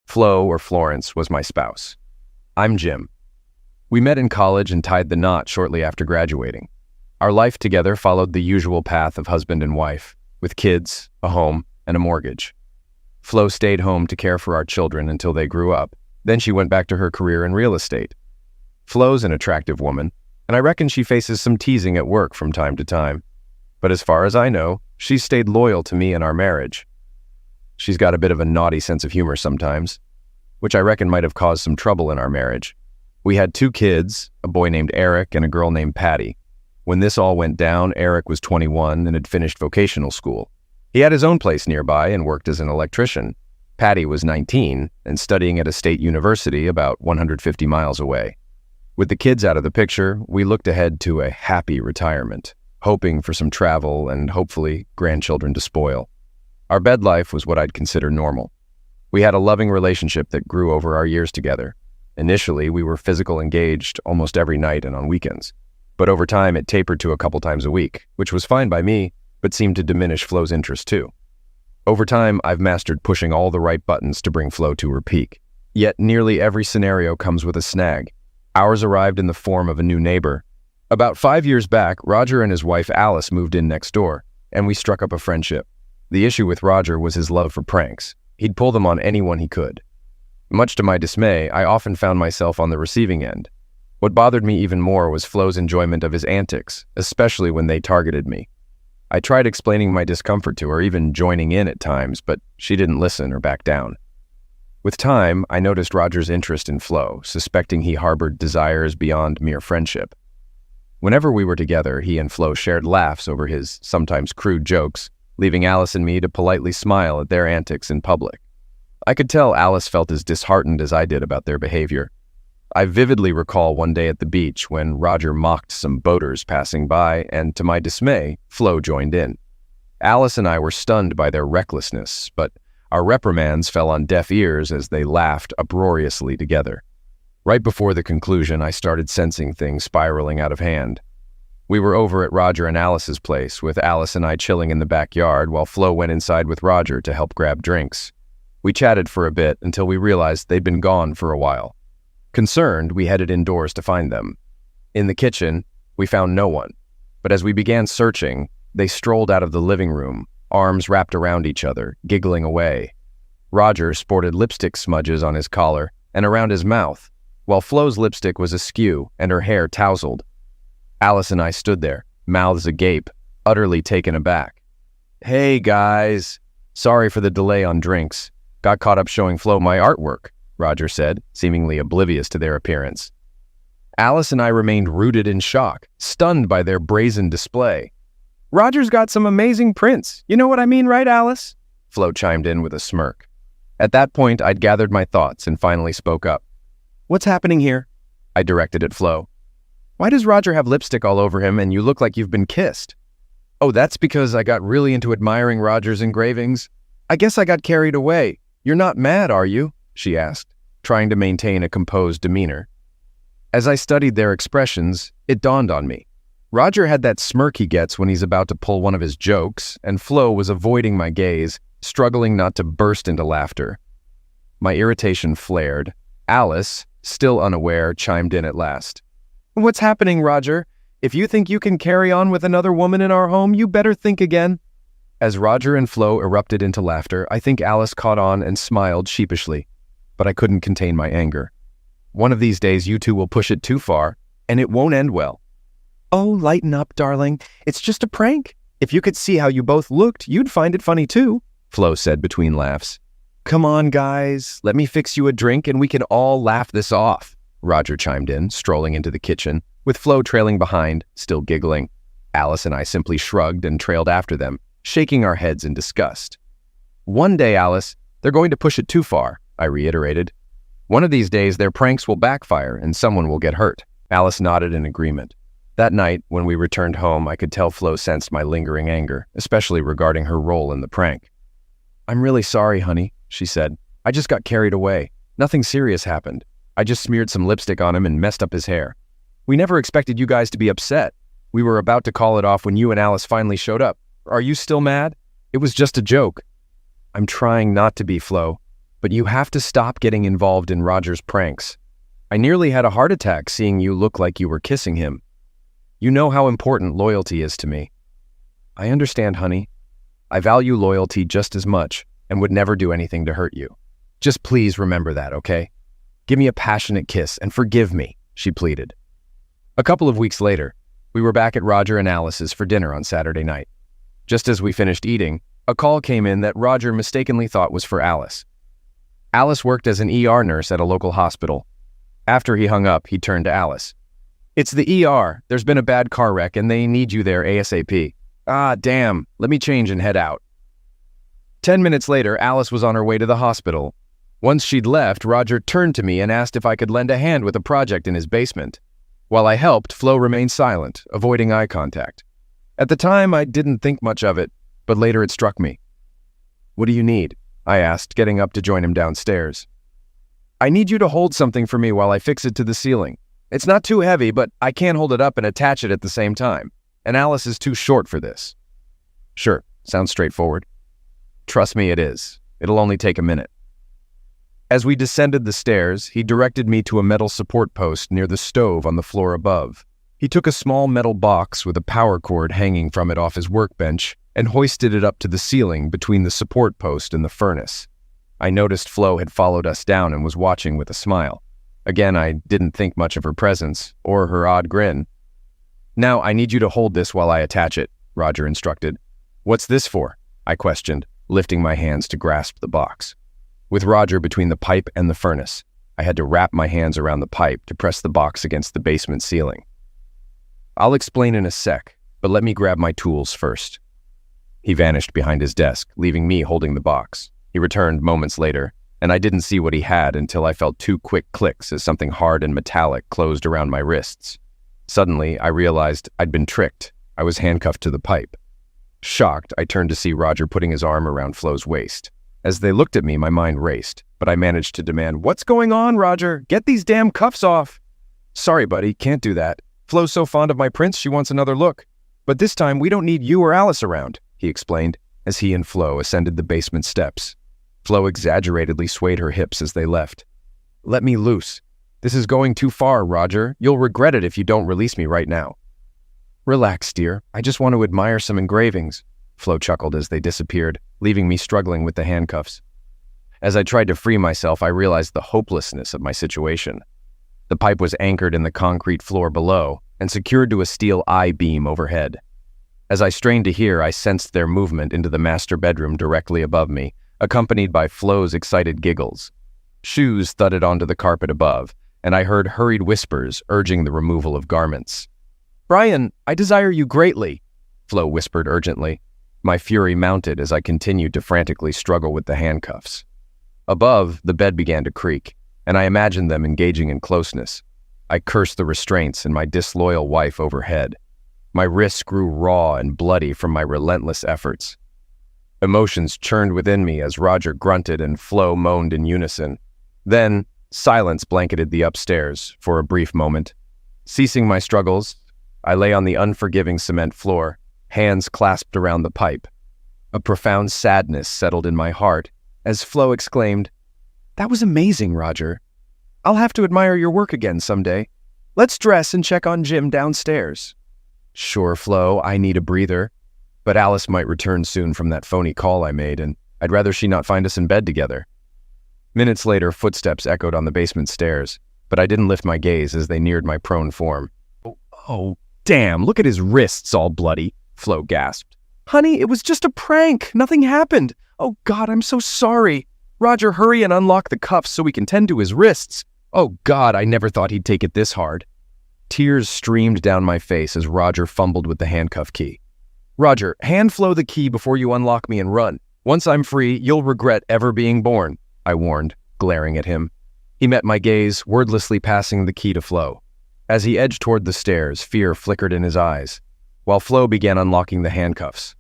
Flo, or Florence, was my spouse. I'm Jim. We met in college and tied the knot shortly after graduating. Our life together followed the usual path of husband and wife, with kids, a home, and a mortgage. Flo stayed home to care for our children until they grew up. Then she went back to her career in real estate. Flo's an attractive woman, and I reckon she faces some teasing at work from time to time. But as far as I know, she's stayed loyal to me and our marriage. She's got a bit of a naughty sense of humor sometimes, which I reckon might have caused some trouble in our marriage. We had 2 kids, a boy named Eric and a girl named Patty. When this all went down, Eric was 21 and had finished vocational school. He had his own place nearby and worked as an electrician. Patty was 19 and studying at a state university about 150 miles away. With the kids out of the picture, we looked ahead to a happy retirement, hoping for some travel and hopefully grandchildren to spoil. Our bed life was what I'd consider normal. We had a loving relationship that grew over our years together. Initially, we were physical engaged almost every night and on weekends. But over time, it tapered to a couple times a week, which was fine by me, but seemed to diminish Flo's interest too. Over time, I've mastered pushing all the right buttons to bring Flo to her peak. Yet nearly every scenario comes with a snag. Ours arrived in the form of a new neighbor. About 5 years back, Roger and his wife Alice moved in next door, and we struck up a friendship. The issue with Roger was his love for pranks. He'd pull them on anyone he could. Much to my dismay, I often found myself on the receiving end. What bothered me even more was Flo's enjoyment of his antics, especially when they targeted me. I tried explaining my discomfort to her, even joining in at times, but she didn't listen or back down. With time, I noticed Roger's interest in Flo, suspecting he harbored desires beyond mere friendship. Whenever we were together, he and Flo shared laughs over his sometimes crude jokes, leaving Alice and me to politely smile at their antics in public. I could tell Alice felt as disheartened as I did about their behavior. I vividly recall one day at the beach when Roger mocked some boaters passing by, and to my dismay, Flo joined in. Alice and I were stunned by their recklessness, but our reprimands fell on deaf ears as they laughed uproariously together. Right before the conclusion, I started sensing things spiraling out of hand. We were over at Roger and Alice's place, with Alice and I chilling in the backyard while Flo went inside with Roger to help grab drinks. We chatted for a bit until we realized they'd been gone for a while. Concerned, we headed indoors to find them. In the kitchen, we found no one, but as we began searching, they strolled out of the living room, arms wrapped around each other, giggling away. Roger sported lipstick smudges on his collar and around his mouth, while Flo's lipstick was askew and her hair tousled. Alice and I stood there, mouths agape, utterly taken aback. "Hey, guys. Sorry for the delay on drinks. Got caught up showing Flo my artwork," Roger said, seemingly oblivious to their appearance. Alice and I remained rooted in shock, stunned by their brazen display. "Roger's got some amazing prints. You know what I mean, right, Alice?" Flo chimed in with a smirk. At that point, I'd gathered my thoughts and finally spoke up. "What's happening here?" I directed at Flo. "Why does Roger have lipstick all over him and you look like you've been kissed?" "Oh, that's because I got really into admiring Roger's engravings. I guess I got carried away. You're not mad, are you?" she asked, trying to maintain a composed demeanor. As I studied their expressions, it dawned on me. Roger had that smirk he gets when he's about to pull one of his jokes, and Flo was avoiding my gaze, struggling not to burst into laughter. My irritation flared. Alice, still unaware, chimed in at last. "What's happening, Roger? If you think you can carry on with another woman in our home, you better think again." As Roger and Flo erupted into laughter, I think Alice caught on and smiled sheepishly, but I couldn't contain my anger. "One of these days you two will push it too far, and it won't end well." "Oh, lighten up, darling. It's just a prank. If you could see how you both looked, you'd find it funny too," Flo said between laughs. "Come on, guys. Let me fix you a drink and we can all laugh this off," Roger chimed in, strolling into the kitchen, with Flo trailing behind, still giggling. Alice and I simply shrugged and trailed after them, shaking our heads in disgust. "One day, Alice, they're going to push it too far," I reiterated. "One of these days, their pranks will backfire and someone will get hurt." Alice nodded in agreement. That night, when we returned home, I could tell Flo sensed my lingering anger, especially regarding her role in the prank. "I'm really sorry, honey," she said. "I just got carried away. Nothing serious happened. I just smeared some lipstick on him and messed up his hair. We never expected you guys to be upset. We were about to call it off when you and Alice finally showed up. Are you still mad? It was just a joke." "I'm trying not to be, Flo. but you have to stop getting involved in Roger's pranks. I nearly had a heart attack seeing you look like you were kissing him. You know how important loyalty is to me." "I understand, honey. I value loyalty just as much and would never do anything to hurt you. Just please remember that, okay? Give me a passionate kiss and forgive me," she pleaded. A couple of weeks later, we were back at Roger and Alice's for dinner on Saturday night. Just as we finished eating, a call came in that Roger mistakenly thought was for Alice. Alice worked as an ER nurse at a local hospital. After he hung up, he turned to Alice. "It's the ER. There's been a bad car wreck and they need you there ASAP. Ah, damn. Let me change and head out." 10 minutes later, Alice was on her way to the hospital. Once she'd left, Roger turned to me and asked if I could lend a hand with a project in his basement. While I helped, Flo remained silent, avoiding eye contact. At the time, I didn't think much of it, but later it struck me. "What do you need?" I asked, getting up to join him downstairs. "I need you to hold something for me while I fix it to the ceiling. It's not too heavy, but I can't hold it up and attach it at the same time, and Alice is too short for this." "Sure, sounds straightforward." "Trust me, it is. It'll only take a minute." As we descended the stairs, he directed me to a metal support post near the stove on the floor above. He took a small metal box with a power cord hanging from it off his workbench and hoisted it up to the ceiling between the support post and the furnace. I noticed Flo had followed us down and was watching with a smile. Again, I didn't think much of her presence or her odd grin. "Now, I need you to hold this while I attach it," Roger instructed. "What's this for?" I questioned, lifting my hands to grasp the box. With Roger between the pipe and the furnace, I had to wrap my hands around the pipe to press the box against the basement ceiling. "I'll explain in a sec, but let me grab my tools first." He vanished behind his desk, leaving me holding the box. He returned moments later, and I didn't see what he had until I felt 2 quick clicks as something hard and metallic closed around my wrists. Suddenly, I realized I'd been tricked. I was handcuffed to the pipe. Shocked, I turned to see Roger putting his arm around Flo's waist. As they looked at me, my mind raced, but I managed to demand, "What's going on, Roger? Get these damn cuffs off!" "Sorry, buddy, can't do that. Flo's so fond of my prints, she wants another look. But this time, we don't need you or Alice around," he explained, as he and Flo ascended the basement steps. Flo exaggeratedly swayed her hips as they left. "Let me loose. This is going too far, Roger. You'll regret it if you don't release me right now." "Relax, dear. I just want to admire some engravings," Flo chuckled as they disappeared, leaving me struggling with the handcuffs. As I tried to free myself, I realized the hopelessness of my situation. The pipe was anchored in the concrete floor below and secured to a steel I-beam overhead. As I strained to hear, I sensed their movement into the master bedroom directly above me, accompanied by Flo's excited giggles. Shoes thudded onto the carpet above, and I heard hurried whispers urging the removal of garments. "Brian, I desire you greatly," Flo whispered urgently. My fury mounted as I continued to frantically struggle with the handcuffs. Above, the bed began to creak, and I imagined them engaging in closeness. I cursed the restraints and my disloyal wife overhead. My wrists grew raw and bloody from my relentless efforts. Emotions churned within me as Roger grunted and Flo moaned in unison. Then, silence blanketed the upstairs for a brief moment. Ceasing my struggles, I lay on the unforgiving cement floor, hands clasped around the pipe. A profound sadness settled in my heart as Flo exclaimed, "That was amazing, Roger. I'll have to admire your work again someday. Let's dress and check on Jim downstairs." "Sure, Flo, I need a breather. But Alice might return soon from that phony call I made, and I'd rather she not find us in bed together." Minutes later, footsteps echoed on the basement stairs, but I didn't lift my gaze as they neared my prone form. Oh, damn, look at his wrists all bloody," Flo gasped. "Honey, it was just a prank. Nothing happened. Oh, God, I'm so sorry. Roger, hurry and unlock the cuffs so we can tend to his wrists. Oh, God, I never thought he'd take it this hard." Tears streamed down my face as Roger fumbled with the handcuff key. "Roger, hand Flo the key before you unlock me and run. Once I'm free, you'll regret ever being born," I warned, glaring at him. He met my gaze, wordlessly passing the key to Flo. As he edged toward the stairs, fear flickered in his eyes, while Flo began unlocking the handcuffs.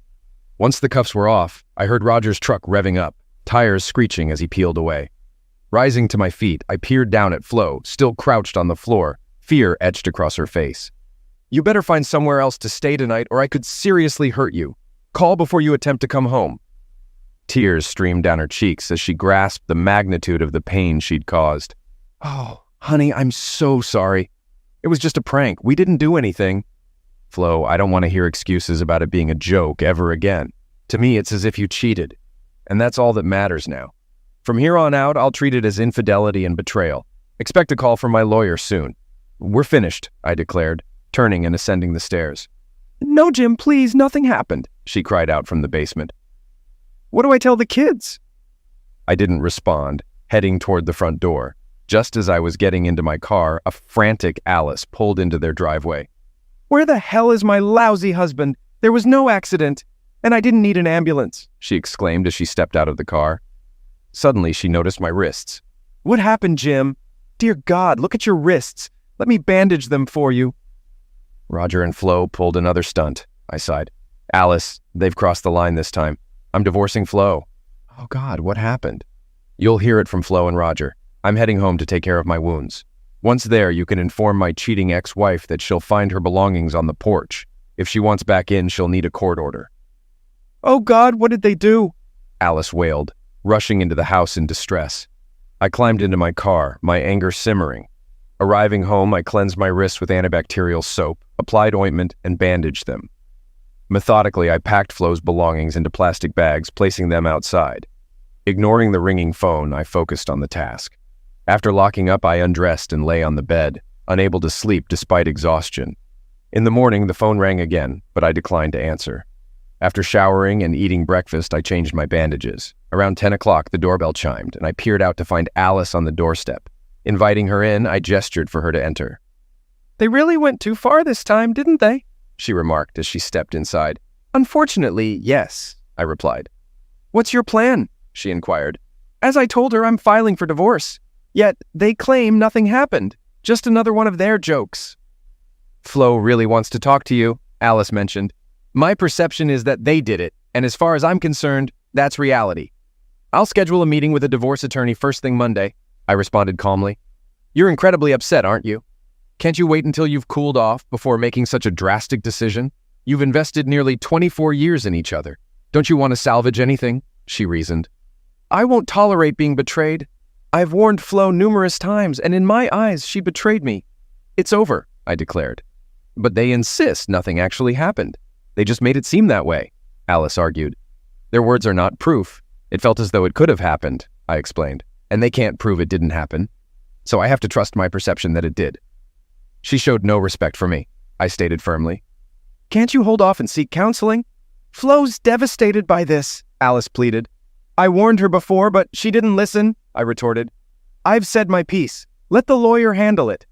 Once the cuffs were off, I heard Roger's truck revving up, tires screeching as he peeled away. Rising to my feet, I peered down at Flo, still crouched on the floor, fear etched across her face. "You better find somewhere else to stay tonight or I could seriously hurt you. Call before you attempt to come home." Tears streamed down her cheeks as she grasped the magnitude of the pain she'd caused. "Oh, honey, I'm so sorry. It was just a prank. We didn't do anything." "Flo, I don't want to hear excuses about it being a joke ever again. To me, it's as if you cheated. And that's all that matters now. From here on out, I'll treat it as infidelity and betrayal. Expect a call from my lawyer soon." "We're finished," I declared, turning and ascending the stairs. "No, Jim, please, nothing happened," she cried out from the basement. "What do I tell the kids?" I didn't respond, heading toward the front door. Just as I was getting into my car, a frantic Alice pulled into their driveway. "Where the hell is my lousy husband? There was no accident, and I didn't need an ambulance," she exclaimed as she stepped out of the car. Suddenly, she noticed my wrists. "What happened, Jim? Dear God, look at your wrists. Let me bandage them for you." Roger and Flo pulled another stunt, I sighed. "Alice, they've crossed the line this time. I'm divorcing Flo." "Oh God, what happened?" "You'll hear it from Flo and Roger. I'm heading home to take care of my wounds. Once there, you can inform my cheating ex-wife that she'll find her belongings on the porch. If she wants back in, she'll need a court order." "Oh God, what did they do?" Alice wailed, rushing into the house in distress. I climbed into my car, my anger simmering. Arriving home, I cleansed my wrists with antibacterial soap, applied ointment, and bandaged them. Methodically, I packed Flo's belongings into plastic bags, placing them outside. Ignoring the ringing phone, I focused on the task. After locking up, I undressed and lay on the bed, unable to sleep despite exhaustion. In the morning, the phone rang again, but I declined to answer. After showering and eating breakfast, I changed my bandages. Around 10 o'clock, the doorbell chimed, and I peered out to find Alice on the doorstep. Inviting her in, I gestured for her to enter. "They really went too far this time, didn't they?" she remarked as she stepped inside. "Unfortunately, yes," I replied. "What's your plan?" she inquired. "As I told her, I'm filing for divorce. Yet they claim nothing happened. Just another one of their jokes." "Flo really wants to talk to you," Alice mentioned. "My perception is that they did it, and as far as I'm concerned, that's reality. I'll schedule a meeting with a divorce attorney first thing Monday," I responded calmly. "You're incredibly upset, aren't you? Can't you wait until you've cooled off before making such a drastic decision? You've invested nearly 24 years in each other. Don't you want to salvage anything?" she reasoned. "I won't tolerate being betrayed. I've warned Flo numerous times, and in my eyes, she betrayed me. It's over," I declared. "But they insist nothing actually happened. They just made it seem that way," Alice argued. "Their words are not proof. It felt as though it could have happened," I explained, "and they can't prove it didn't happen. So I have to trust my perception that it did." She showed no respect for me, I stated firmly. "Can't you hold off and seek counseling? Flo's devastated by this," Alice pleaded. "I warned her before, but she didn't listen," I retorted. "I've said my piece. Let the lawyer handle it.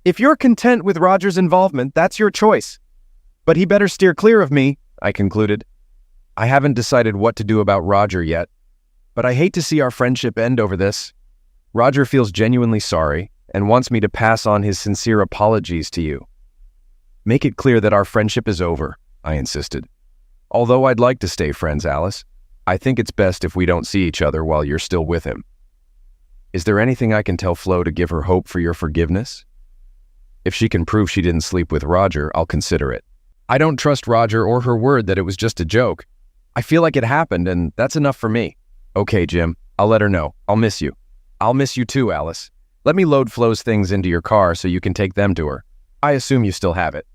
If you're content with Roger's involvement, that's your choice. But he better steer clear of me," I concluded. "I haven't decided what to do about Roger yet, but I hate to see our friendship end over this. Roger feels genuinely sorry and wants me to pass on his sincere apologies to you. Make it clear that our friendship is over," I insisted. "Although I'd like to stay friends, Alice, I think it's best if we don't see each other while you're still with him. Is there anything I can tell Flo to give her hope for your forgiveness? If she can prove she didn't sleep with Roger, I'll consider it. I don't trust Roger or her word that it was just a joke. I feel like it happened, and that's enough for me." "Okay, Jim, I'll let her know. I'll miss you." "I'll miss you too, Alice. Let me load Flo's things into your car so you can take them to her. I assume you still have it."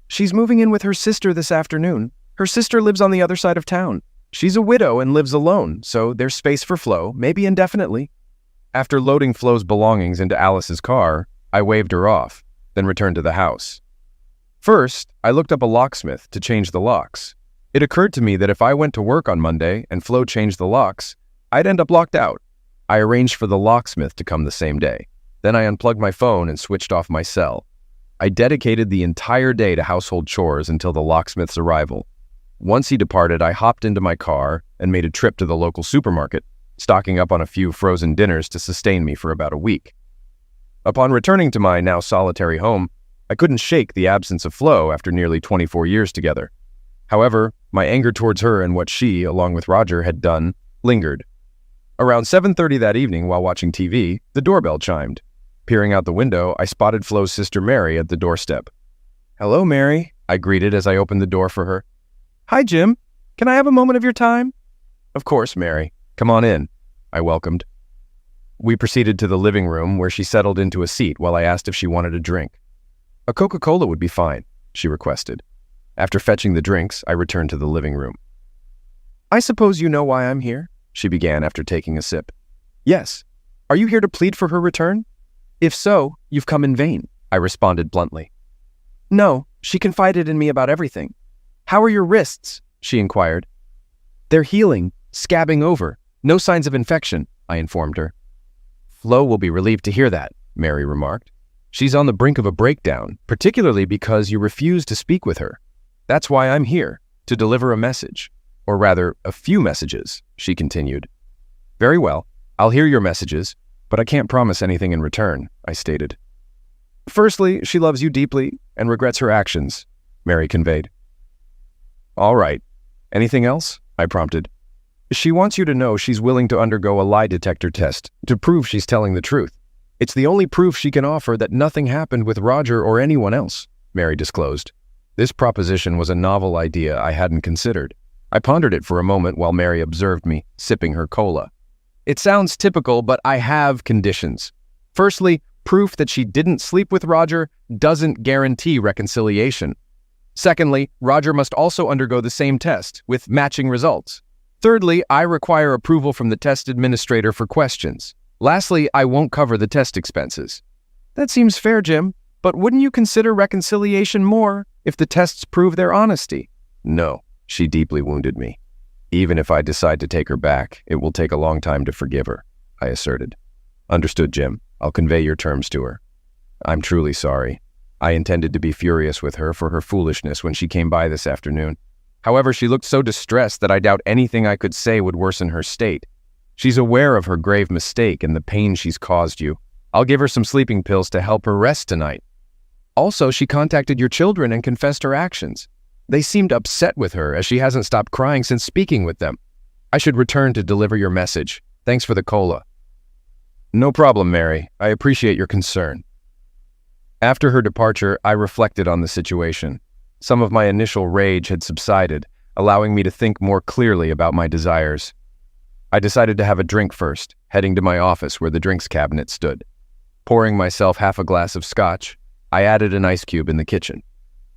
"She's moving in with her sister this afternoon. Her sister lives on the other side of town. She's a widow and lives alone, so there's space for Flo, maybe indefinitely." After loading Flo's belongings into Alice's car, I waved her off, then returned to the house. First, I looked up a locksmith to change the locks. It occurred to me that if I went to work on Monday and Flo changed the locks, I'd end up locked out. I arranged for the locksmith to come the same day. Then I unplugged my phone and switched off my cell. I dedicated the entire day to household chores until the locksmith's arrival. Once he departed, I hopped into my car and made a trip to the local supermarket, stocking up on a few frozen dinners to sustain me for about a week. Upon returning to my now solitary home, I couldn't shake the absence of Flo after nearly 24 years together. However, my anger towards her and what she, along with Roger, had done, lingered. Around 7:30 that evening, while watching TV, the doorbell chimed. Peering out the window, I spotted Flo's sister Mary at the doorstep. "Hello, Mary," I greeted as I opened the door for her. "Hi, Jim. Can I have a moment of your time?" Of course, Mary. Come on in, I welcomed. We proceeded to the living room where she settled into a seat while I asked if she wanted a drink. A Coca-Cola would be fine, she requested. After fetching the drinks, I returned to the living room. I suppose you know why I'm here, she began after taking a sip. Yes. Are you here to plead for her return? If so, you've come in vain, I responded bluntly. No, she confided in me about everything. How are your wrists? She inquired. They're healing, scabbing over. No signs of infection, I informed her. Flo will be relieved to hear that, Mary remarked. She's on the brink of a breakdown, particularly because you refuse to speak with her. That's why I'm here, to deliver a message. Or rather, a few messages, she continued. Very well, I'll hear your messages, but I can't promise anything in return, I stated. Firstly, she loves you deeply and regrets her actions, Mary conveyed. All right. Anything else? I prompted. She wants you to know she's willing to undergo a lie detector test to prove she's telling the truth. It's the only proof she can offer that nothing happened with Roger or anyone else, Mary disclosed. This proposition was a novel idea I hadn't considered. I pondered it for a moment while Mary observed me, sipping her cola. It sounds typical, but I have conditions. Firstly, proof that she didn't sleep with Roger doesn't guarantee reconciliation. Secondly, Roger must also undergo the same test, with matching results. Thirdly, I require approval from the test administrator for questions. Lastly, I won't cover the test expenses. That seems fair, Jim, but wouldn't you consider reconciliation more if the tests prove their honesty? No, she deeply wounded me. Even if I decide to take her back, it will take a long time to forgive her, I asserted. Understood, Jim. I'll convey your terms to her. I'm truly sorry. I intended to be furious with her for her foolishness when she came by this afternoon. However, she looked so distressed that I doubt anything I could say would worsen her state. She's aware of her grave mistake and the pain she's caused you. I'll give her some sleeping pills to help her rest tonight. Also, she contacted your children and confessed her actions. They seemed upset with her as she hasn't stopped crying since speaking with them. I should return to deliver your message. Thanks for the cola. No problem, Mary. I appreciate your concern. After her departure, I reflected on the situation. Some of my initial rage had subsided, allowing me to think more clearly about my desires. I decided to have a drink first, heading to my office where the drinks cabinet stood. Pouring myself half a glass of scotch, I added an ice cube in the kitchen.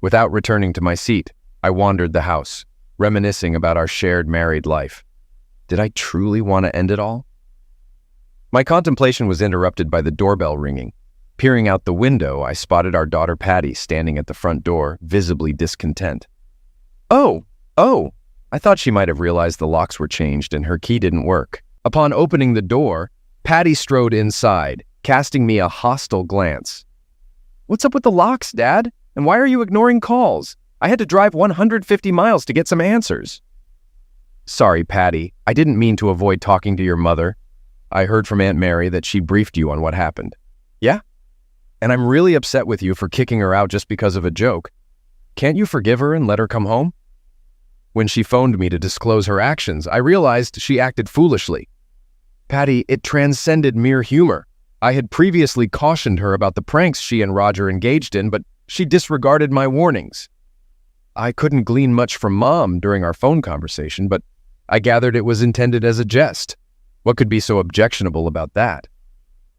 Without returning to my seat, I wandered the house, reminiscing about our shared married life. Did I truly want to end it all? My contemplation was interrupted by the doorbell ringing. Peering out the window, I spotted our daughter Patty standing at the front door, visibly discontent. Oh, I thought she might have realized the locks were changed and her key didn't work. Upon opening the door, Patty strode inside, casting me a hostile glance. What's up with the locks, Dad? And why are you ignoring calls? I had to drive 150 miles to get some answers. Sorry, Patty. I didn't mean to avoid talking to your mother. I heard from Aunt Mary that she briefed you on what happened. Yeah? And I'm really upset with you for kicking her out just because of a joke. Can't you forgive her and let her come home? When she phoned me to disclose her actions, I realized she acted foolishly. Patty, it transcended mere humor. I had previously cautioned her about the pranks she and Roger engaged in, but she disregarded my warnings. I couldn't glean much from Mom during our phone conversation, but I gathered it was intended as a jest. What could be so objectionable about that?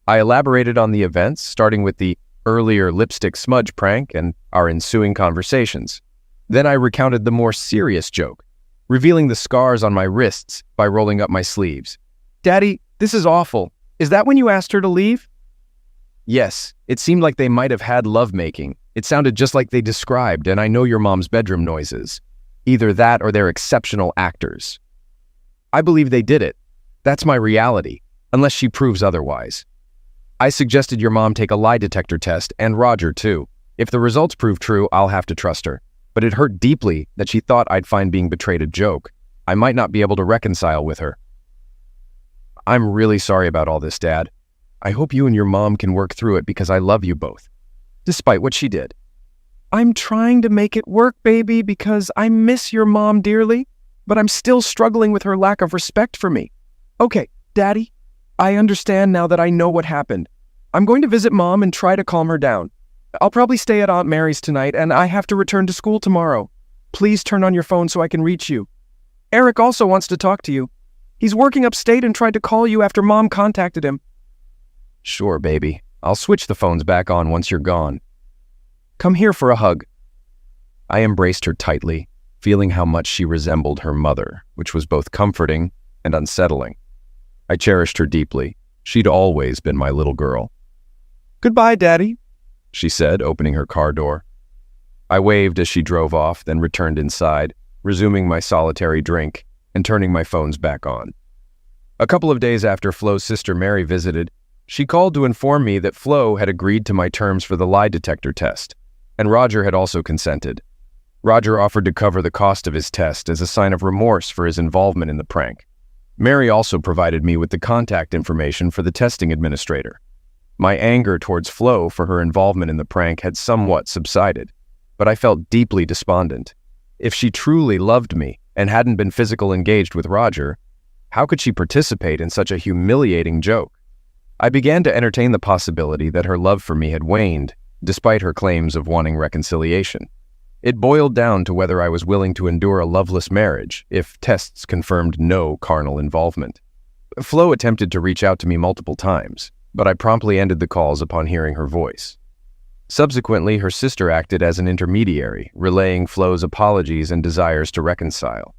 I elaborated on the events, starting with the earlier lipstick smudge prank and our ensuing conversations. Then I recounted the more serious joke, revealing the scars on my wrists by rolling up my sleeves. Daddy, this is awful. Is that when you asked her to leave? Yes, it seemed like they might have had lovemaking. It sounded just like they described, and I know your mom's bedroom noises. Either that or they're exceptional actors. I believe they did it. That's my reality, unless she proves otherwise. I suggested your mom take a lie detector test, and Roger too. If the results prove true, I'll have to trust her. But it hurt deeply that she thought I'd find being betrayed a joke. I might not be able to reconcile with her. I'm really sorry about all this, Dad. I hope you and your mom can work through it because I love you both, despite what she did. I'm trying to make it work, baby, because I miss your mom dearly, but I'm still struggling with her lack of respect for me. Okay, Daddy, I understand now that I know what happened. I'm going to visit Mom and try to calm her down. I'll probably stay at Aunt Mary's tonight, and I have to return to school tomorrow. Please turn on your phone so I can reach you. Eric also wants to talk to you. He's working upstate and tried to call you after Mom contacted him. Sure, baby. I'll switch the phones back on once you're gone. Come here for a hug. I embraced her tightly, feeling how much she resembled her mother, which was both comforting and unsettling. I cherished her deeply. She'd always been my little girl. Goodbye, Daddy, she said, opening her car door. I waved as she drove off, then returned inside, resuming my solitary drink and turning my phones back on. A couple of days after Flo's sister Mary visited, she called to inform me that Flo had agreed to my terms for the lie detector test, and Roger had also consented. Roger offered to cover the cost of his test as a sign of remorse for his involvement in the prank. Mary also provided me with the contact information for the testing administrator. My anger towards Flo for her involvement in the prank had somewhat subsided, but I felt deeply despondent. If she truly loved me and hadn't been physically engaged with Roger, how could she participate in such a humiliating joke? I began to entertain the possibility that her love for me had waned, despite her claims of wanting reconciliation. It boiled down to whether I was willing to endure a loveless marriage if tests confirmed no carnal involvement. Flo attempted to reach out to me multiple times, but I promptly ended the calls upon hearing her voice. Subsequently, her sister acted as an intermediary, relaying Flo's apologies and desires to reconcile.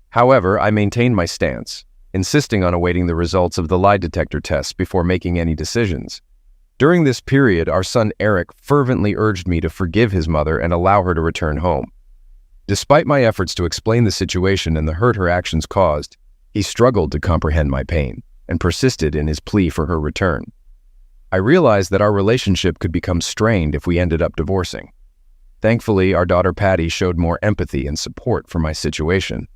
However, I maintained my stance, insisting on awaiting the results of the lie detector test before making any decisions. During this period, our son Eric fervently urged me to forgive his mother and allow her to return home. Despite my efforts to explain the situation and the hurt her actions caused, he struggled to comprehend my pain and persisted in his plea for her return. I realized that our relationship could become strained if we ended up divorcing. Thankfully, our daughter Patty showed more empathy and support for my situation.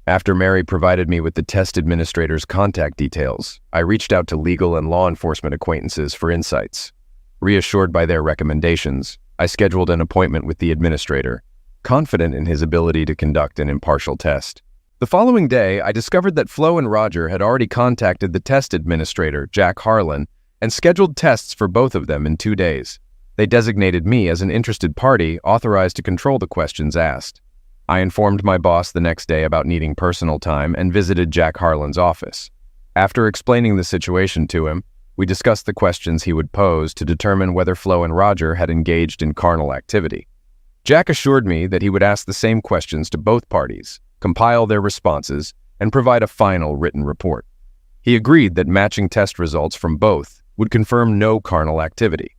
After Mary provided me with the test administrator's contact details, I reached out to legal and law enforcement acquaintances for insights. Reassured by their recommendations, I scheduled an appointment with the administrator, confident in his ability to conduct an impartial test. The following day, I discovered that Flo and Roger had already contacted the test administrator, Jack Harlan, and scheduled tests for both of them in 2 days. They designated me as an interested party authorized to control the questions asked. I informed my boss the next day about needing personal time and visited Jack Harlan's office. After explaining the situation to him, we discussed the questions he would pose to determine whether Flo and Roger had engaged in carnal activity. Jack assured me that he would ask the same questions to both parties, compile their responses, and provide a final written report. He agreed that matching test results from both would confirm no carnal activity.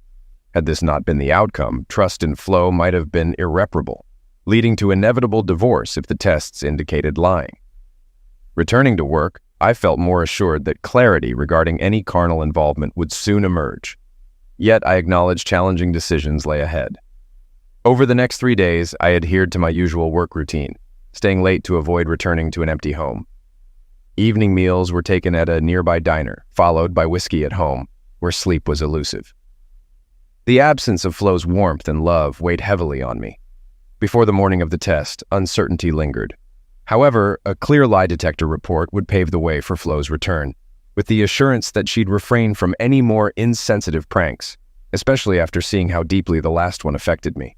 Had this not been the outcome, trust in Flo might have been irreparable, leading to inevitable divorce if the tests indicated lying. Returning to work, I felt more assured that clarity regarding any carnal involvement would soon emerge. Yet I acknowledged challenging decisions lay ahead. Over the next 3 days, I adhered to my usual work routine, staying late to avoid returning to an empty home. Evening meals were taken at a nearby diner, followed by whiskey at home, where sleep was elusive. The absence of Flo's warmth and love weighed heavily on me. Before the morning of the test, uncertainty lingered. However, a clear lie detector report would pave the way for Flo's return, with the assurance that she'd refrain from any more insensitive pranks, especially after seeing how deeply the last one affected me.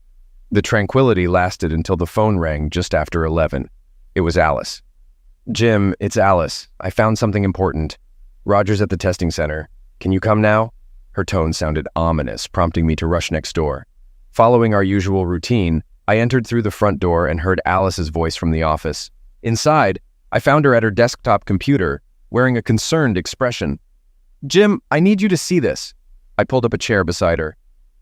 The tranquility lasted until the phone rang just after 11. It was Alice. "Jim, it's Alice. I found something important. Roger's at the testing center. Can you come now?" Her tone sounded ominous, prompting me to rush next door. Following our usual routine, I entered through the front door and heard Alice's voice from the office. Inside, I found her at her desktop computer, wearing a concerned expression. "Jim, I need you to see this." I pulled up a chair beside her.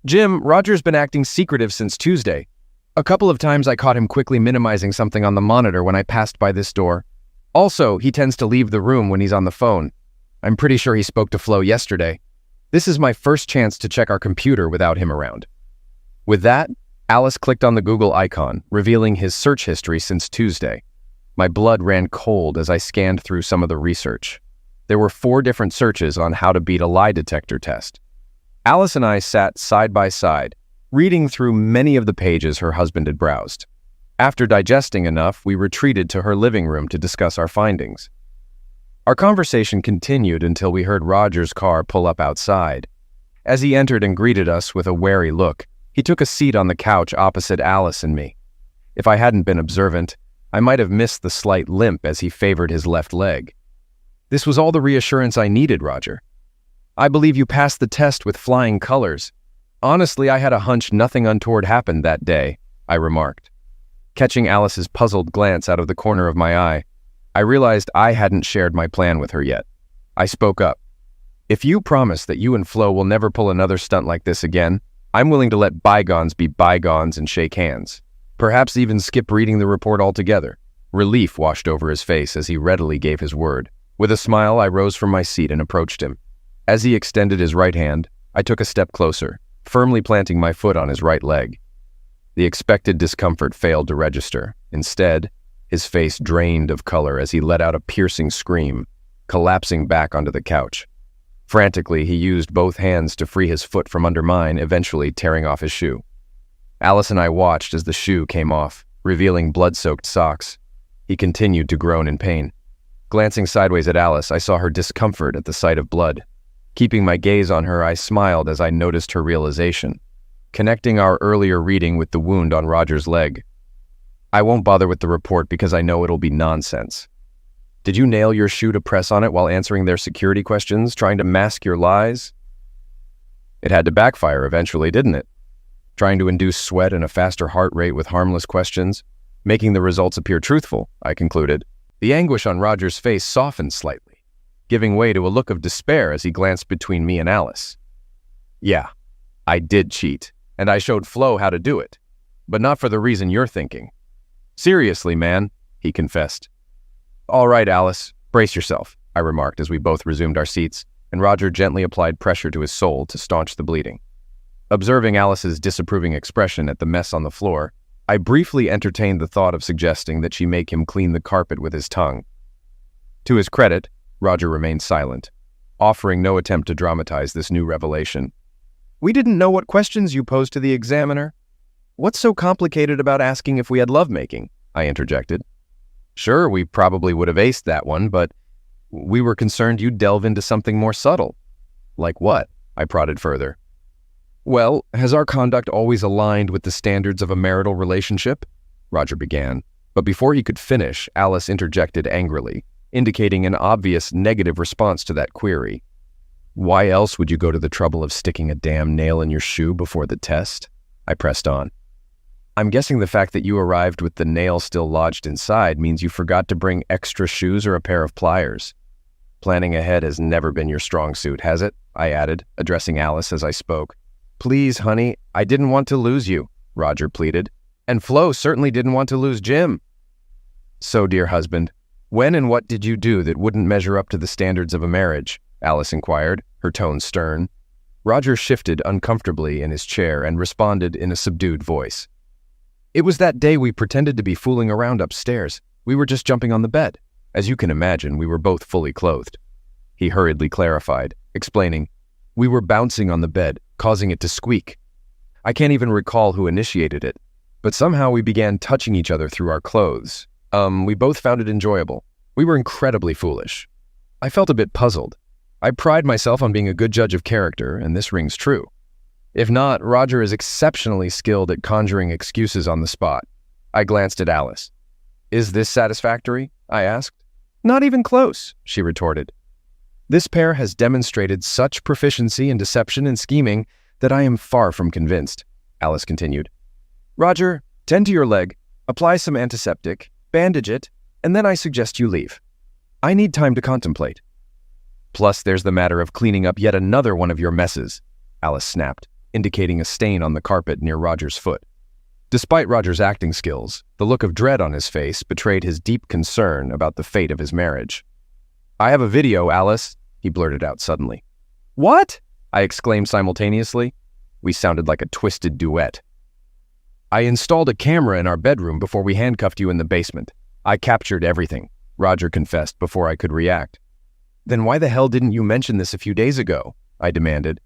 "Jim, Roger's been acting secretive since Tuesday. A couple of times I caught him quickly minimizing something on the monitor when I passed by this door. Also, he tends to leave the room when he's on the phone. I'm pretty sure he spoke to Flo yesterday. This is my first chance to check our computer without him around." With that, Alice clicked on the Google icon, revealing his search history since Tuesday. My blood ran cold as I scanned through some of the research. There were 4 different searches on how to beat a lie detector test. Alice and I sat side by side, reading through many of the pages her husband had browsed. After digesting enough, we retreated to her living room to discuss our findings. Our conversation continued until we heard Roger's car pull up outside. As he entered and greeted us with a wary look, he took a seat on the couch opposite Alice and me. If I hadn't been observant, I might have missed the slight limp as he favored his left leg. This was all the reassurance I needed, Roger. I believe you passed the test with flying colors. Honestly, I had a hunch nothing untoward happened that day, I remarked. Catching Alice's puzzled glance out of the corner of my eye, I realized I hadn't shared my plan with her yet. I spoke up. If you promise that you and Flo will never pull another stunt like this again, I'm willing to let bygones be bygones and shake hands. Perhaps even skip reading the report altogether. Relief washed over his face as he readily gave his word. With a smile, I rose from my seat and approached him. As he extended his right hand, I took a step closer, firmly planting my foot on his right leg. The expected discomfort failed to register. Instead, his face drained of color as he let out a piercing scream, collapsing back onto the couch. Frantically, he used both hands to free his foot from under mine, eventually tearing off his shoe. Alice and I watched as the shoe came off, revealing blood-soaked socks. He continued to groan in pain. Glancing sideways at Alice, I saw her discomfort at the sight of blood. Keeping my gaze on her, I smiled as I noticed her realization, connecting our earlier reading with the wound on Roger's leg. I won't bother with the report because I know it'll be nonsense. Did you nail your shoe to press on it while answering their security questions, trying to mask your lies? It had to backfire eventually, didn't it? Trying to induce sweat and a faster heart rate with harmless questions, making the results appear truthful, I concluded. The anguish on Roger's face softened slightly, giving way to a look of despair as he glanced between me and Alice. Yeah, I did cheat, and I showed Flo how to do it, but not for the reason you're thinking. Seriously, man, he confessed. All right, Alice, brace yourself, I remarked as we both resumed our seats, and Roger gently applied pressure to his sole to staunch the bleeding. Observing Alice's disapproving expression at the mess on the floor, I briefly entertained the thought of suggesting that she make him clean the carpet with his tongue. To his credit, Roger remained silent, offering no attempt to dramatize this new revelation. We didn't know what questions you posed to the examiner. What's so complicated about asking if we had lovemaking? I interjected. Sure, we probably would have aced that one, but we were concerned you'd delve into something more subtle. Like what? I prodded further. Well, has our conduct always aligned with the standards of a marital relationship? Roger began, but before he could finish, Alice interjected angrily, indicating an obvious negative response to that query. Why else would you go to the trouble of sticking a damn nail in your shoe before the test? I pressed on. I'm guessing the fact that you arrived with the nail still lodged inside means you forgot to bring extra shoes or a pair of pliers. Planning ahead has never been your strong suit, has it? I added, addressing Alice as I spoke. Please, honey, I didn't want to lose you, Roger pleaded. And Flo certainly didn't want to lose Jim. So, dear husband, when and what did you do that wouldn't measure up to the standards of a marriage? Alice inquired, her tone stern. Roger shifted uncomfortably in his chair and responded in a subdued voice. It was that day we pretended to be fooling around upstairs. We were just jumping on the bed. As you can imagine, we were both fully clothed. He hurriedly clarified, explaining, we were bouncing on the bed, causing it to squeak. I can't even recall who initiated it, but somehow we began touching each other through our clothes. We both found it enjoyable. We were incredibly foolish. I felt a bit puzzled. I pride myself on being a good judge of character, and this rings true. If not, Roger is exceptionally skilled at conjuring excuses on the spot. I glanced at Alice. Is this satisfactory? I asked. Not even close, she retorted. This pair has demonstrated such proficiency in deception and scheming that I am far from convinced, Alice continued. Roger, tend to your leg, apply some antiseptic, bandage it, and then I suggest you leave. I need time to contemplate. Plus, there's the matter of cleaning up yet another one of your messes, Alice snapped, indicating a stain on the carpet near Roger's foot. Despite Roger's acting skills, the look of dread on his face betrayed his deep concern about the fate of his marriage. I have a video, Alice, he blurted out suddenly. What? I exclaimed simultaneously. We sounded like a twisted duet. I installed a camera in our bedroom before we handcuffed you in the basement. I captured everything, Roger confessed before I could react. Then why the hell didn't you mention this a few days ago? I demanded.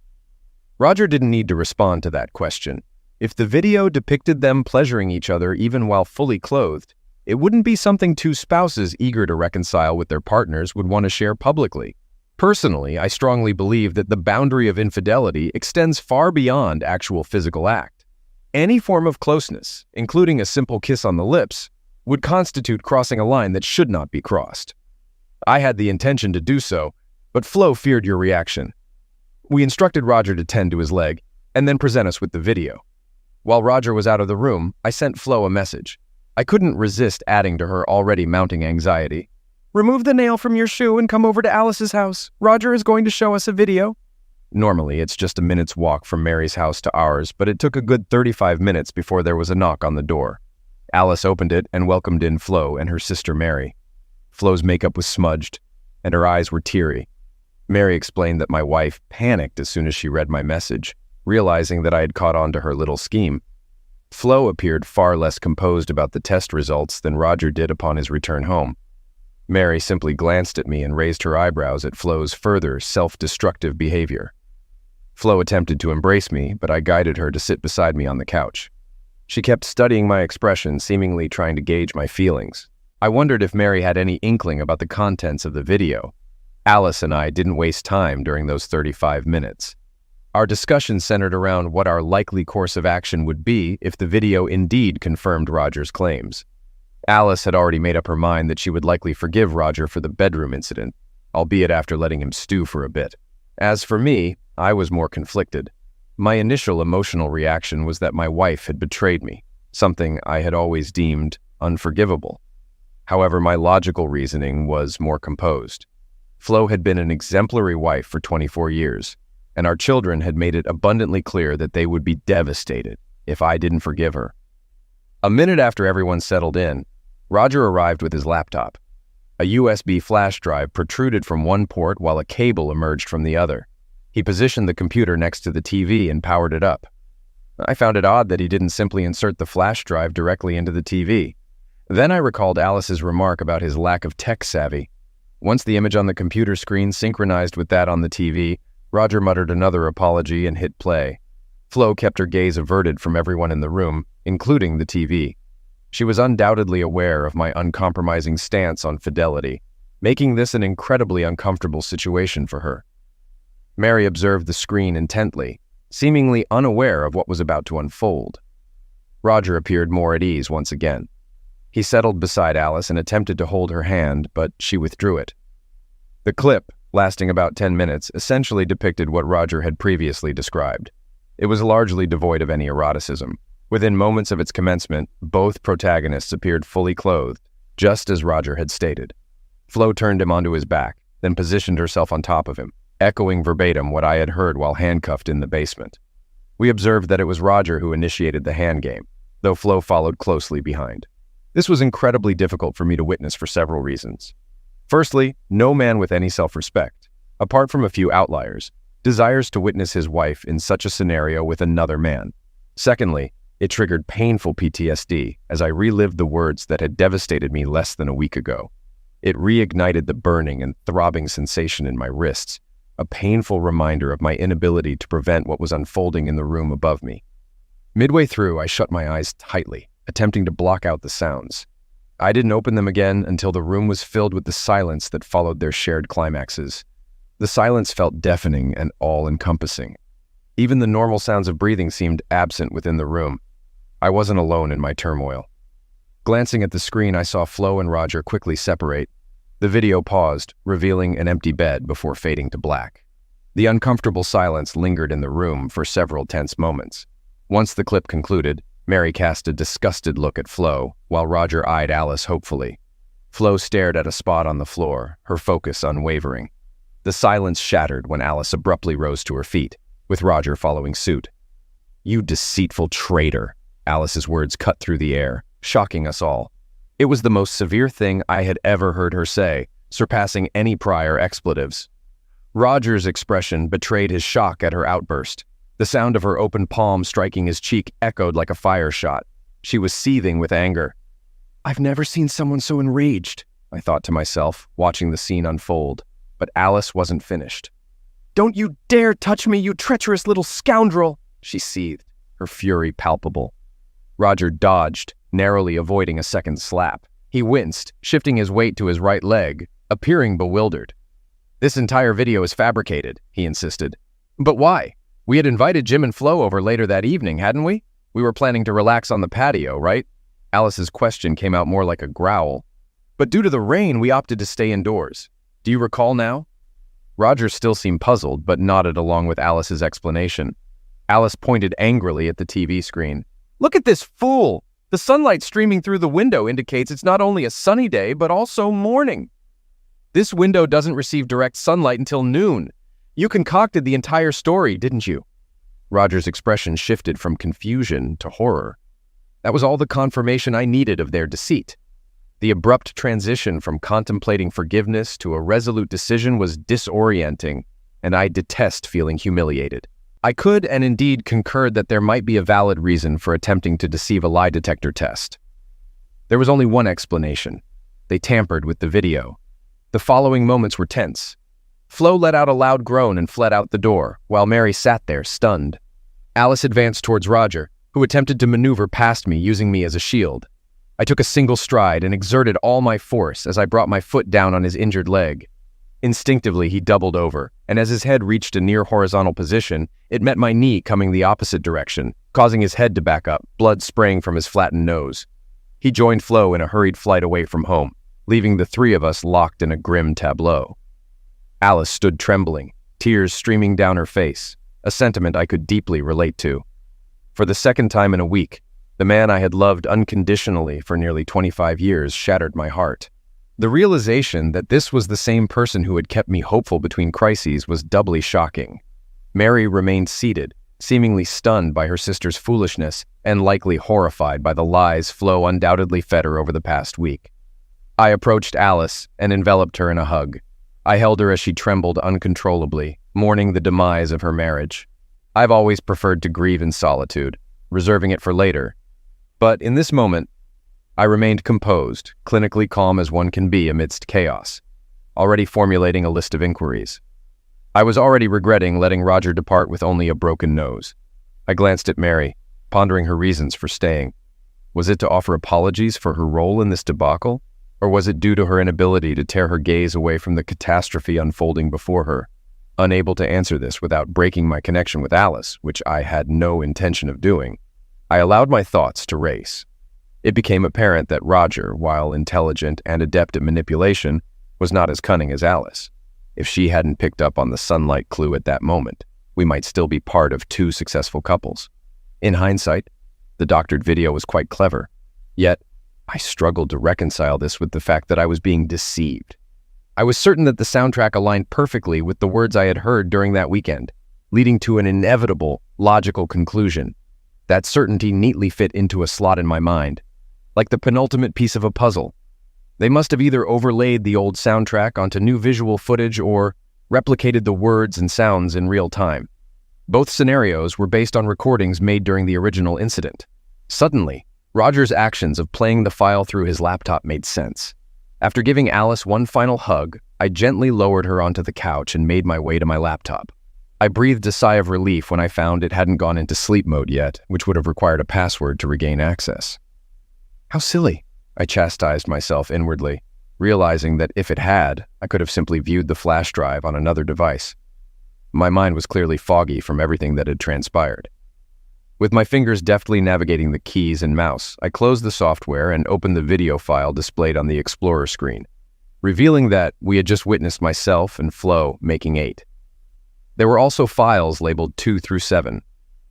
Roger didn't need to respond to that question. If the video depicted them pleasuring each other even while fully clothed, it wouldn't be something two spouses eager to reconcile with their partners would want to share publicly. Personally, I strongly believe that the boundary of infidelity extends far beyond actual physical act. Any form of closeness, including a simple kiss on the lips, would constitute crossing a line that should not be crossed. I had the intention to do so, but Flo feared your reaction. We instructed Roger to tend to his leg, and then present us with the video. While Roger was out of the room, I sent Flo a message. I couldn't resist adding to her already mounting anxiety. Remove the nail from your shoe and come over to Alice's house. Roger is going to show us a video. Normally, it's just a minute's walk from Mary's house to ours, but it took a good 35 minutes before there was a knock on the door. Alice opened it and welcomed in Flo and her sister Mary. Flo's makeup was smudged, and her eyes were teary. Mary explained that my wife panicked as soon as she read my message, realizing that I had caught on to her little scheme. Flo appeared far less composed about the test results than Roger did upon his return home. Mary simply glanced at me and raised her eyebrows at Flo's further self-destructive behavior. Flo attempted to embrace me, but I guided her to sit beside me on the couch. She kept studying my expression, seemingly trying to gauge my feelings. I wondered if Mary had any inkling about the contents of the video. Alice and I didn't waste time during those 35 minutes. Our discussion centered around what our likely course of action would be if the video indeed confirmed Roger's claims. Alice had already made up her mind that she would likely forgive Roger for the bedroom incident, albeit after letting him stew for a bit. As for me, I was more conflicted. My initial emotional reaction was that my wife had betrayed me, something I had always deemed unforgivable. However, my logical reasoning was more composed. Flo had been an exemplary wife for 24 years, and our children had made it abundantly clear that they would be devastated if I didn't forgive her. A minute after everyone settled in, Roger arrived with his laptop. A USB flash drive protruded from one port while a cable emerged from the other. He positioned the computer next to the TV and powered it up. I found it odd that he didn't simply insert the flash drive directly into the TV. Then I recalled Alice's remark about his lack of tech savvy. Once the image on the computer screen synchronized with that on the TV, Roger muttered another apology and hit play. Flo kept her gaze averted from everyone in the room, including the TV. She was undoubtedly aware of my uncompromising stance on fidelity, making this an incredibly uncomfortable situation for her. Mary observed the screen intently, seemingly unaware of what was about to unfold. Roger appeared more at ease once again. He settled beside Alice and attempted to hold her hand, but she withdrew it. The clip, lasting about 10 minutes, essentially depicted what Roger had previously described. It was largely devoid of any eroticism. Within moments of its commencement, both protagonists appeared fully clothed, just as Roger had stated. Flo turned him onto his back, then positioned herself on top of him, echoing verbatim what I had heard while handcuffed in the basement. We observed that it was Roger who initiated the hand game, though Flo followed closely behind. This was incredibly difficult for me to witness for several reasons. Firstly, no man with any self-respect, apart from a few outliers, desires to witness his wife in such a scenario with another man. Secondly, it triggered painful PTSD as I relived the words that had devastated me less than a week ago. It reignited the burning and throbbing sensation in my wrists, a painful reminder of my inability to prevent what was unfolding in the room above me. Midway through, I shut my eyes tightly, attempting to block out the sounds. I didn't open them again until the room was filled with the silence that followed their shared climaxes. The silence felt deafening and all-encompassing. Even the normal sounds of breathing seemed absent within the room. I wasn't alone in my turmoil. Glancing at the screen, I saw Flo and Roger quickly separate. The video paused, revealing an empty bed before fading to black. The uncomfortable silence lingered in the room for several tense moments. Once the clip concluded, Mary cast a disgusted look at Flo, while Roger eyed Alice hopefully. Flo stared at a spot on the floor, her focus unwavering. The silence shattered when Alice abruptly rose to her feet, with Roger following suit. "You deceitful traitor," Alice's words cut through the air, shocking us all. It was the most severe thing I had ever heard her say, surpassing any prior expletives. Roger's expression betrayed his shock at her outburst. The sound of her open palm striking his cheek echoed like a fire shot. She was seething with anger. "I've never seen someone so enraged," I thought to myself, watching the scene unfold. But Alice wasn't finished. "Don't you dare touch me, you treacherous little scoundrel!" she seethed, her fury palpable. Roger dodged, narrowly avoiding a second slap. He winced, shifting his weight to his right leg, appearing bewildered. "This entire video is fabricated," he insisted. "But why? We had invited Jim and Flo over later that evening, hadn't we? We were planning to relax on the patio, right?" Alice's question came out more like a growl. "But due to the rain, we opted to stay indoors. Do you recall now? Roger still seemed puzzled, but nodded along with Alice's explanation. Alice pointed angrily at the TV screen. Look at this fool! The sunlight streaming through the window indicates it's not only a sunny day, but also morning. This window doesn't receive direct sunlight until noon. You concocted the entire story, didn't you? Roger's expression shifted from confusion to horror. That was all the confirmation I needed of their deceit. The abrupt transition from contemplating forgiveness to a resolute decision was disorienting, and I detest feeling humiliated. I could and indeed concurred that there might be a valid reason for attempting to deceive a lie detector test. There was only one explanation. They tampered with the video. The following moments were tense. Flo let out a loud groan and fled out the door, while Mary sat there, stunned. Alice advanced towards Roger, who attempted to maneuver past me, using me as a shield. I took a single stride and exerted all my force as I brought my foot down on his injured leg. Instinctively, he doubled over, and as his head reached a near horizontal position, it met my knee coming the opposite direction, causing his head to back up, blood spraying from his flattened nose. He joined Flo in a hurried flight away from home, leaving the three of us locked in a grim tableau. Alice stood trembling, tears streaming down her face, a sentiment I could deeply relate to. For the second time in a week, the man I had loved unconditionally for nearly 25 years shattered my heart. The realization that this was the same person who had kept me hopeful between crises was doubly shocking. Mary remained seated, seemingly stunned by her sister's foolishness and likely horrified by the lies Flo undoubtedly fed her over the past week. I approached Alice and enveloped her in a hug. I held her as she trembled uncontrollably, mourning the demise of her marriage. I've always preferred to grieve in solitude, reserving it for later. But in this moment, I remained composed, clinically calm as one can be amidst chaos, already formulating a list of inquiries. I was already regretting letting Roger depart with only a broken nose. I glanced at Mary, pondering her reasons for staying. Was it to offer apologies for her role in this debacle, or was it due to her inability to tear her gaze away from the catastrophe unfolding before her? Unable to answer this without breaking my connection with Alice, which I had no intention of doing, I allowed my thoughts to race. It became apparent that Roger, while intelligent and adept at manipulation, was not as cunning as Alice. If she hadn't picked up on the sunlight clue at that moment, we might still be part of two successful couples. In hindsight, the doctored video was quite clever. Yet, I struggled to reconcile this with the fact that I was being deceived. I was certain that the soundtrack aligned perfectly with the words I had heard during that weekend, leading to an inevitable, logical conclusion. That certainty neatly fit into a slot in my mind, like the penultimate piece of a puzzle. They must have either overlaid the old soundtrack onto new visual footage or replicated the words and sounds in real time. Both scenarios were based on recordings made during the original incident. Suddenly, Roger's actions of playing the file through his laptop made sense. After giving Alice one final hug, I gently lowered her onto the couch and made my way to my laptop. I breathed a sigh of relief when I found it hadn't gone into sleep mode yet, which would have required a password to regain access. How silly, I chastised myself inwardly, realizing that if it had, I could have simply viewed the flash drive on another device. My mind was clearly foggy from everything that had transpired. With my fingers deftly navigating the keys and mouse, I closed the software and opened the video file displayed on the Explorer screen, revealing that we had just witnessed myself and Flo making 8. There were also files labeled 2 through 7.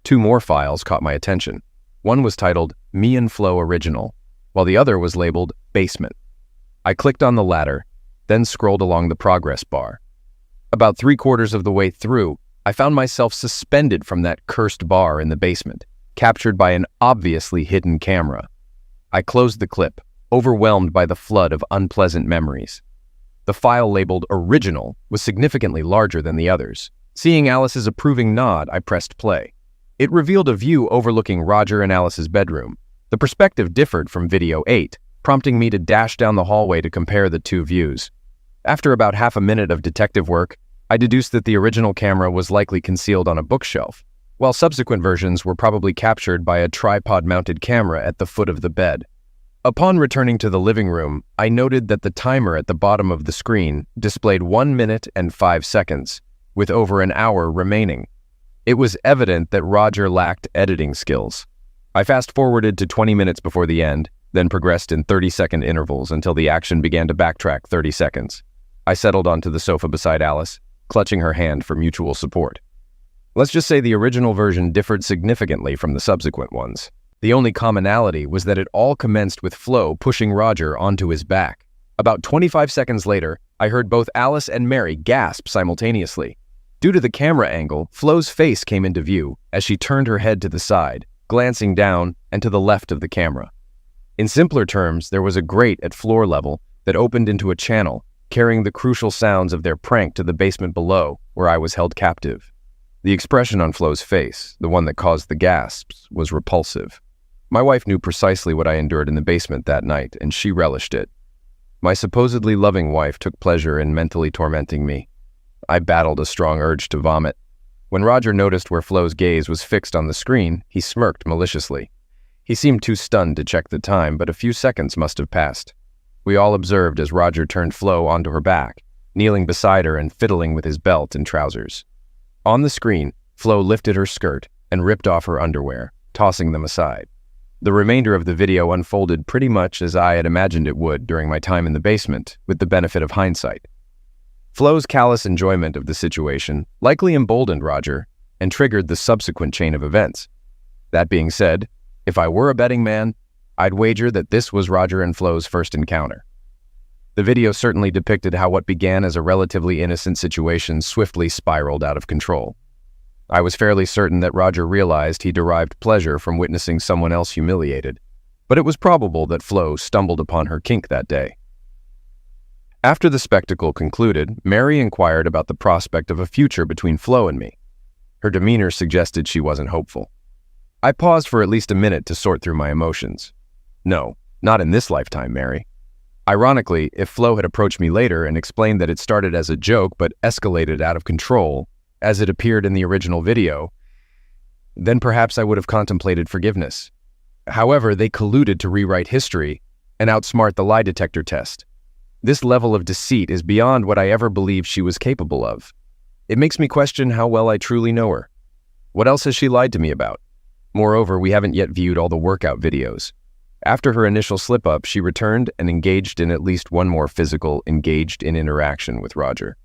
2 more files caught my attention. One was titled Me and Flo Original, while the other was labeled Basement. I clicked on the latter, then scrolled along the progress bar. About 3/4 of the way through, I found myself suspended from that cursed bar in the basement, captured by an obviously hidden camera. I closed the clip, overwhelmed by the flood of unpleasant memories. The file labeled Original was significantly larger than the others. Seeing Alice's approving nod, I pressed play. It revealed a view overlooking Roger and Alice's bedroom. The perspective differed from video 8, prompting me to dash down the hallway to compare the two views. After about half a minute of detective work, I deduced that the original camera was likely concealed on a bookshelf, while subsequent versions were probably captured by a tripod-mounted camera at the foot of the bed. Upon returning to the living room, I noted that the timer at the bottom of the screen displayed 1 minute and 5 seconds, with over an hour remaining. It was evident that Roger lacked editing skills. I fast-forwarded to 20 minutes before the end, then progressed in 30-second intervals until the action began to backtrack 30 seconds. I settled onto the sofa beside Alice, clutching her hand for mutual support. Let's just say the original version differed significantly from the subsequent ones. The only commonality was that it all commenced with Flo pushing Roger onto his back. About 25 seconds later, I heard both Alice and Mary gasp simultaneously. Due to the camera angle, Flo's face came into view as she turned her head to the side, glancing down and to the left of the camera. In simpler terms, there was a grate at floor level that opened into a channel, carrying the crucial sounds of their prank to the basement below, where I was held captive. The expression on Flo's face, the one that caused the gasps, was repulsive. My wife knew precisely what I endured in the basement that night, and she relished it. My supposedly loving wife took pleasure in mentally tormenting me. I battled a strong urge to vomit. When Roger noticed where Flo's gaze was fixed on the screen, he smirked maliciously. He seemed too stunned to check the time, but a few seconds must have passed. We all observed as Roger turned Flo onto her back, kneeling beside her and fiddling with his belt and trousers. On the screen, Flo lifted her skirt and ripped off her underwear, tossing them aside. The remainder of the video unfolded pretty much as I had imagined it would during my time in the basement, with the benefit of hindsight. Flo's callous enjoyment of the situation likely emboldened Roger and triggered the subsequent chain of events. That being said, if I were a betting man, I'd wager that this was Roger and Flo's first encounter. The video certainly depicted how what began as a relatively innocent situation swiftly spiraled out of control. I was fairly certain that Roger realized he derived pleasure from witnessing someone else humiliated, but it was probable that Flo stumbled upon her kink that day. After the spectacle concluded, Mary inquired about the prospect of a future between Flo and me. Her demeanor suggested she wasn't hopeful. I paused for at least a minute to sort through my emotions. No, not in this lifetime, Mary. Ironically, if Flo had approached me later and explained that it started as a joke but escalated out of control, as it appeared in the original video, then perhaps I would have contemplated forgiveness. However, they colluded to rewrite history and outsmart the lie detector test. This level of deceit is beyond what I ever believed she was capable of. It makes me question how well I truly know her. What else has she lied to me about? Moreover, we haven't yet viewed all the workout videos. After her initial slip-up, she returned and engaged in at least one more physical, interaction with Roger.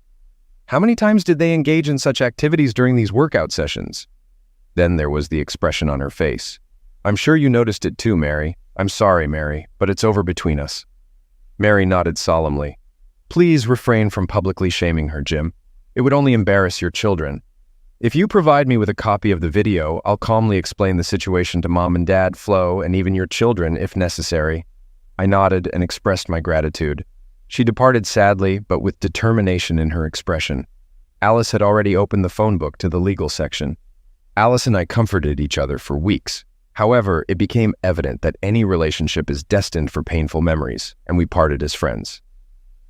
How many times did they engage in such activities during these workout sessions? Then there was the expression on her face. I'm sure you noticed it too, Mary. I'm sorry, Mary, but it's over between us. Mary nodded solemnly. Please refrain from publicly shaming her, Jim. It would only embarrass your children. If you provide me with a copy of the video, I'll calmly explain the situation to Mom and Dad, Flo, and even your children if necessary. I nodded and expressed my gratitude. She departed sadly, but with determination in her expression. Alice had already opened the phone book to the legal section. Alice and I comforted each other for weeks. However, it became evident that any relationship is destined for painful memories, and we parted as friends.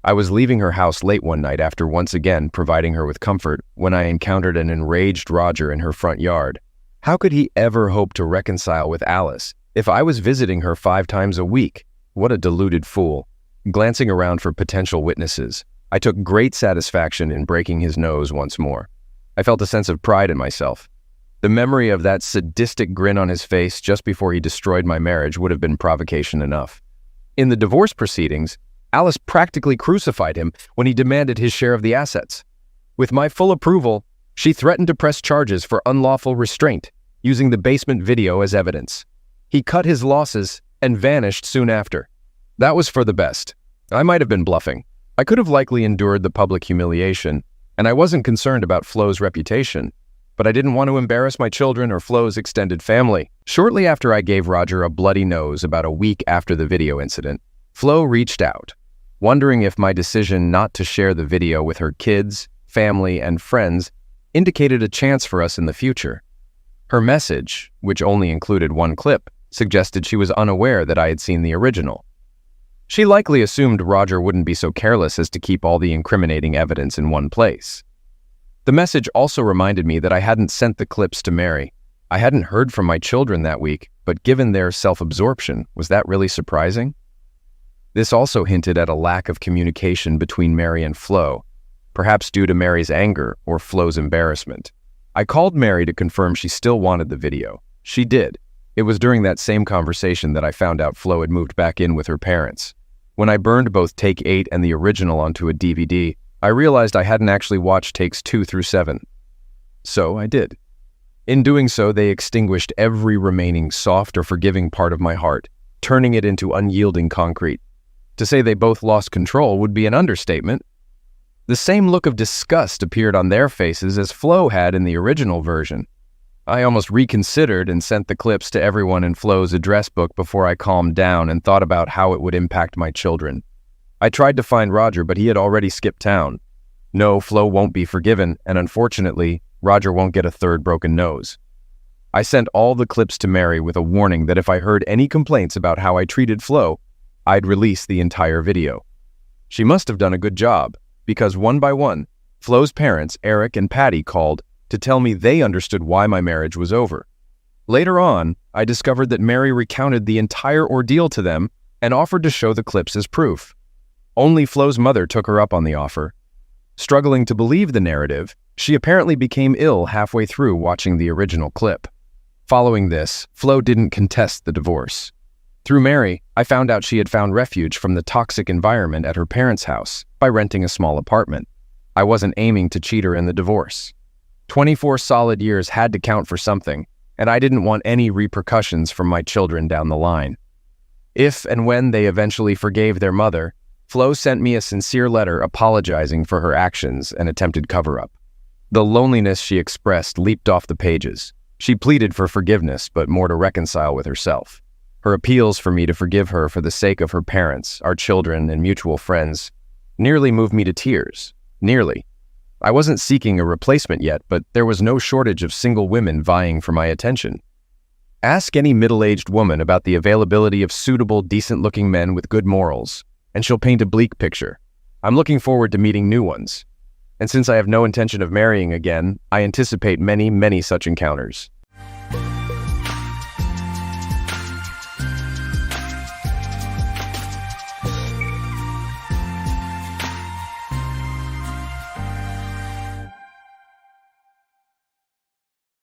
I was leaving her house late one night after once again providing her with comfort when I encountered an enraged Roger in her front yard. How could he ever hope to reconcile with Alice if I was visiting her 5 times a week? What a deluded fool. Glancing around for potential witnesses, I took great satisfaction in breaking his nose once more. I felt a sense of pride in myself. The memory of that sadistic grin on his face just before he destroyed my marriage would have been provocation enough. In the divorce proceedings, Alice practically crucified him when he demanded his share of the assets. With my full approval, she threatened to press charges for unlawful restraint, using the basement video as evidence. He cut his losses and vanished soon after. That was for the best. I might have been bluffing. I could have likely endured the public humiliation, and I wasn't concerned about Flo's reputation, but I didn't want to embarrass my children or Flo's extended family. Shortly after I gave Roger a bloody nose about a week after the video incident, Flo reached out, wondering if my decision not to share the video with her kids, family, and friends indicated a chance for us in the future. Her message, which only included one clip, suggested she was unaware that I had seen the original. She likely assumed Roger wouldn't be so careless as to keep all the incriminating evidence in one place. The message also reminded me that I hadn't sent the clips to Mary. I hadn't heard from my children that week, but given their self-absorption, was that really surprising? This also hinted at a lack of communication between Mary and Flo, perhaps due to Mary's anger or Flo's embarrassment. I called Mary to confirm she still wanted the video. She did. It was during that same conversation that I found out Flo had moved back in with her parents. When I burned both Take 8 and the original onto a DVD, I realized I hadn't actually watched takes 2 through 7. So I did. In doing so, they extinguished every remaining soft or forgiving part of my heart, turning it into unyielding concrete. To say they both lost control would be an understatement. The same look of disgust appeared on their faces as Flo had in the original version. I almost reconsidered and sent the clips to everyone in Flo's address book before I calmed down and thought about how it would impact my children. I tried to find Roger, but he had already skipped town. No, Flo won't be forgiven, and unfortunately, Roger won't get a third broken nose. I sent all the clips to Mary with a warning that if I heard any complaints about how I treated Flo, I'd release the entire video. She must have done a good job, because one by one, Flo's parents, Eric and Patty, called to tell me they understood why my marriage was over. Later on, I discovered that Mary recounted the entire ordeal to them and offered to show the clips as proof. Only Flo's mother took her up on the offer. Struggling to believe the narrative, she apparently became ill halfway through watching the original clip. Following this, Flo didn't contest the divorce. Through Mary, I found out she had found refuge from the toxic environment at her parents' house by renting a small apartment. I wasn't aiming to cheat her in the divorce. 24 solid years had to count for something, and I didn't want any repercussions from my children down the line. If and when they eventually forgave their mother, Flo sent me a sincere letter apologizing for her actions and attempted cover-up. The loneliness she expressed leaped off the pages. She pleaded for forgiveness, but more to reconcile with herself. Her appeals for me to forgive her for the sake of her parents, our children, and mutual friends nearly moved me to tears. Nearly. I wasn't seeking a replacement yet, but there was no shortage of single women vying for my attention. Ask any middle-aged woman about the availability of suitable, decent-looking men with good morals, and she'll paint a bleak picture. I'm looking forward to meeting new ones. And since I have no intention of marrying again, I anticipate many, many such encounters.